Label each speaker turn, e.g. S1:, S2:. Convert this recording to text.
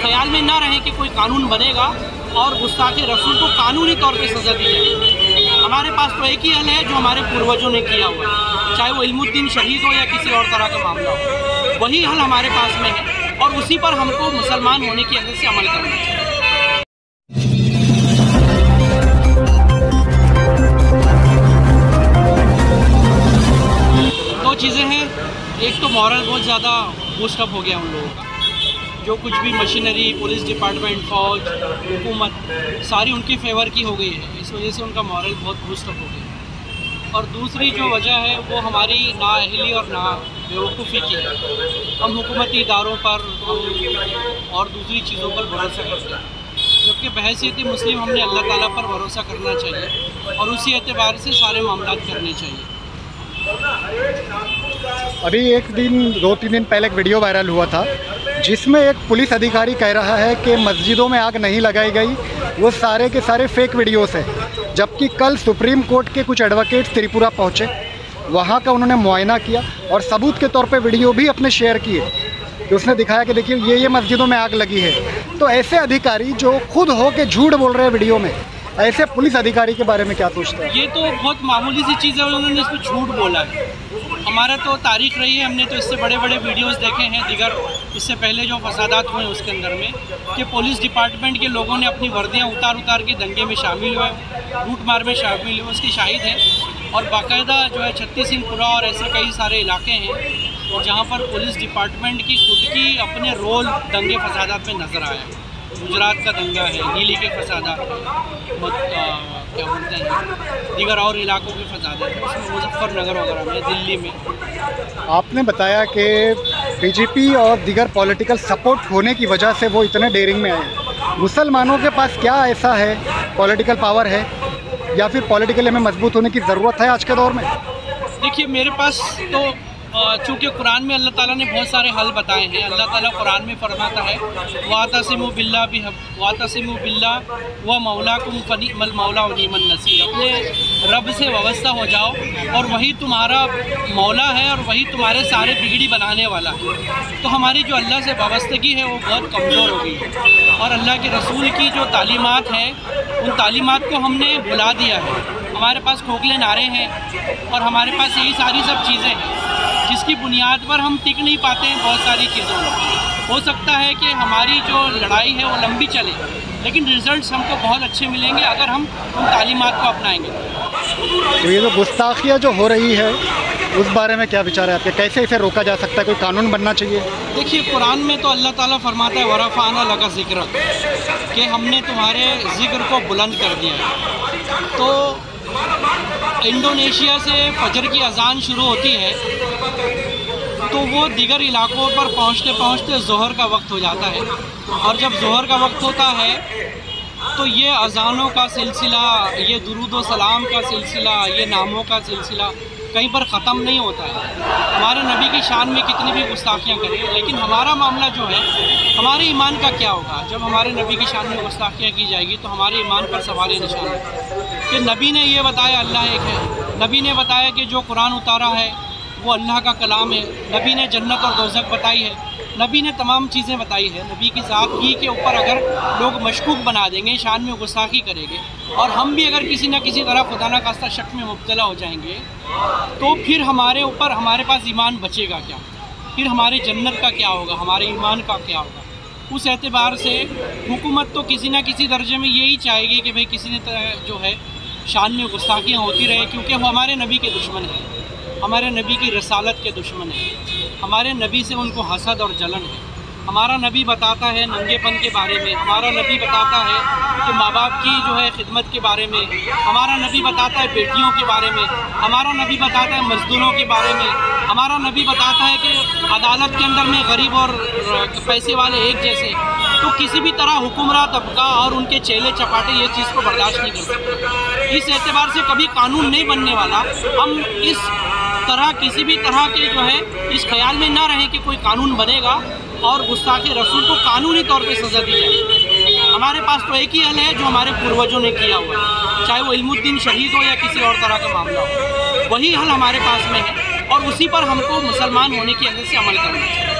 S1: ख्याल में ना रहे कि कोई कानून बनेगा और गुस्ताखे रसूल को कानूनी तौर पे सज़ा दी जाए। हमारे पास तो एक ही हल है जो हमारे पूर्वजों ने किया हुआ है, चाहे वो इल्मुद्दीन शहीद हो या किसी और तरह का मामला हो, वही हल हमारे पास में है और उसी पर हमको मुसलमान होने की वजह से अमल करना चाहिए। दो चीज़ें हैं, एक तो मॉरल बहुत ज़्यादा बूस्टअप हो गया उन लोगों का, जो कुछ भी मशीनरी, पुलिस डिपार्टमेंट, फौज, हुकूमत सारी उनके फेवर की हो गई है, इस वजह से उनका मॉरल बहुत बूस्टअप हो गया। और दूसरी जो वजह है वो हमारी नाअहली और ना बेवकूफ़ी की है। हम हुकूमती इदारों पर और दूसरी चीज़ों पर भरोसा करते हैं, जबकि बहैसियत मुस्लिम हमने अल्लाह ताला पर भरोसा करना चाहिए और उसी एतबार से सारे मामलात करने चाहिए।
S2: अभी एक दिन 2-3 दिन पहले एक वीडियो वायरल हुआ था जिसमें एक पुलिस अधिकारी कह रहा है कि मस्जिदों में आग नहीं लगाई गई, वो सारे के सारे फेक वीडियोस है। जबकि कल सुप्रीम कोर्ट के कुछ एडवोकेट्स त्रिपुरा पहुंचे, वहां का उन्होंने मुआयना किया और सबूत के तौर पे वीडियो भी अपने शेयर किए कि उसने दिखाया कि देखिए ये मस्जिदों में आग लगी है। तो ऐसे अधिकारी जो खुद हो के झूठ बोल रहे हैं वीडियो में, ऐसे पुलिस अधिकारी के बारे में क्या सोचते हैं?
S1: ये तो बहुत मामूली सी चीज़ है, उन्होंने इसमें झूठ बोला है। हमारा तो तारीख रही है, हमने तो इससे बड़े बड़े वीडियोस देखे हैं दिगर इससे पहले जो फसादात हुए उसके अंदर में, कि पुलिस डिपार्टमेंट के लोगों ने अपनी वर्दियां उतार के दंगे में शामिल हुए, लूट मार में शामिल हुए, उसकी शाहिद है। और बाकायदा जो है छत्तीस सिंहपुरा और ऐसे कई सारे इलाके हैं जहाँ पर पुलिस डिपार्टमेंट की खुद की अपने रोल दंगे फसादात में नज़र आया। गुजरात का दंगा है, दिल्ली के फसादात क्या बोलते हैं, दीगर और इलाकों के फसादात है, उसमें मुजफ्फरनगर वगैरह में, दिल्ली में।
S2: आपने बताया कि बीजेपी और दीगर पॉलिटिकल सपोर्ट होने की वजह से वो इतने डेयरिंग में आए। मुसलमानों के पास क्या ऐसा है, पॉलिटिकल पावर है या फिर पॉलिटिकली हमें मजबूत होने की ज़रूरत है आज के दौर में?
S1: देखिए, मेरे पास तो चूँकि कुरान में अल्लाह ताला ने बहुत सारे हल बताए हैं। अल्लाह ताला कुरान में फरमाता है वातसिमु बिल्लाह व मौलाकुम फनिअमल मौला व निअमन नसीर। अपने रब से वाबस्ता हो जाओ और वही तुम्हारा मौला है और वही तुम्हारे सारे बिगड़ी बनाने वाला है। तो हमारी जो अल्लाह से वाबस्तगी है वो बहुत कमज़ोर हो गई है और अल्लाह के रसूल की जो तालीमात हैं उन तालीमात को हमने भुला दिया है। हमारे पास खोखले नारे हैं और हमारे पास यही सारी सब चीज़ें हैं जिसकी बुनियाद पर हम टिक नहीं पाते हैं बहुत सारी चीज़ों में। हो सकता है कि हमारी जो लड़ाई है वो लंबी चले, लेकिन रिज़ल्ट्स हमको बहुत अच्छे मिलेंगे अगर हम उन तालीमात को अपनाएंगे।
S2: तो ये जो गुस्ताखियाँ जो हो रही है उस बारे में क्या विचार है आपके? कैसे इसे रोका जा सकता है? कोई कानून बनना चाहिए?
S1: देखिए, कुरान में तो अल्लाह ताला फरमाता है वरफ़अना लका ज़िक्रक, कि हमने तुम्हारे ज़िक्र को बुलंद कर दिया। तो इंडोनेशिया से फजर की अजान शुरू होती है तो वो दीगर इलाकों पर पहुंचते पहुंचते ज़ोहर का वक्त हो जाता है और जब ज़ोहर का वक्त होता है तो ये अजानों का सिलसिला, ये दुरूद व सलाम का सिलसिला, ये नामों का सिलसिला कहीं पर ख़त्म नहीं होता है। हमारे नबी की शान में कितनी भी गुस्ताखियाँ करें, लेकिन हमारा मामला जो है हमारे ईमान का क्या होगा? जब हमारे नबी की शान में गुस्ताखियाँ की जाएगी तो हमारे ईमान पर सवाल निशान है कि नबी ने ये बताया अल्लाह एक है, नबी ने बताया कि जो कुरान उतारा है वो अल्लाह का कलाम है, नबी ने जन्नत और दोज़ख बताई है, नबी ने तमाम चीज़ें बताई है। नबी की ज़ातगी के ऊपर अगर लोग मशकूक बना देंगे, शान में गुस्ताखी करेंगे और हम भी अगर किसी न किसी तरह खुदा न खास्ता शक में मुब्तला हो जाएंगे तो फिर हमारे पास ईमान बचेगा क्या? फिर हमारे जन्नत का क्या होगा? हमारे ईमान का क्या होगा? उस एतबार से हुकूमत तो किसी न किसी दर्जे में यही चाहेगी कि भाई किसी ने जो है शान में गुस्ताखियाँ होती रहे, क्योंकि वो हमारे नबी के दुश्मन हैं, हमारे नबी की रसालत के दुश्मन हैं, हमारे नबी से उनको हसद और जलन है। हमारा नबी बताता है नंगेपन के बारे में, हमारा नबी बताता है कि माँ बाप की जो है खिदमत के बारे में, हमारा नबी बताता है बेटियों के बारे में, हमारा नबी बताता है मजदूरों के बारे में, हमारा नबी बताता है कि अदालत के अंदर में गरीब और पैसे वाले एक जैसे। तो किसी भी तरह हुक्मरान तबका और उनके चेले चपाटे ये चीज़ को बर्दाश्त नहीं कर सकते। इस एतबार से कभी कानून नहीं बनने वाला। हम इस तरह किसी भी तरह के जो है इस ख्याल में ना रहे कि कोई कानून बनेगा और गुस्ताखे रसूल को कानूनी तौर पे सज़ा दी जाए। हमारे पास तो एक ही हल है जो हमारे पूर्वजों ने किया हुआ है, चाहे वो इल्मुद्दीन शहीद हो या किसी और तरह का मामला हो, वही हल हमारे पास में है और उसी पर हमको मुसलमान होने की वजह से अमल करना चाहिए।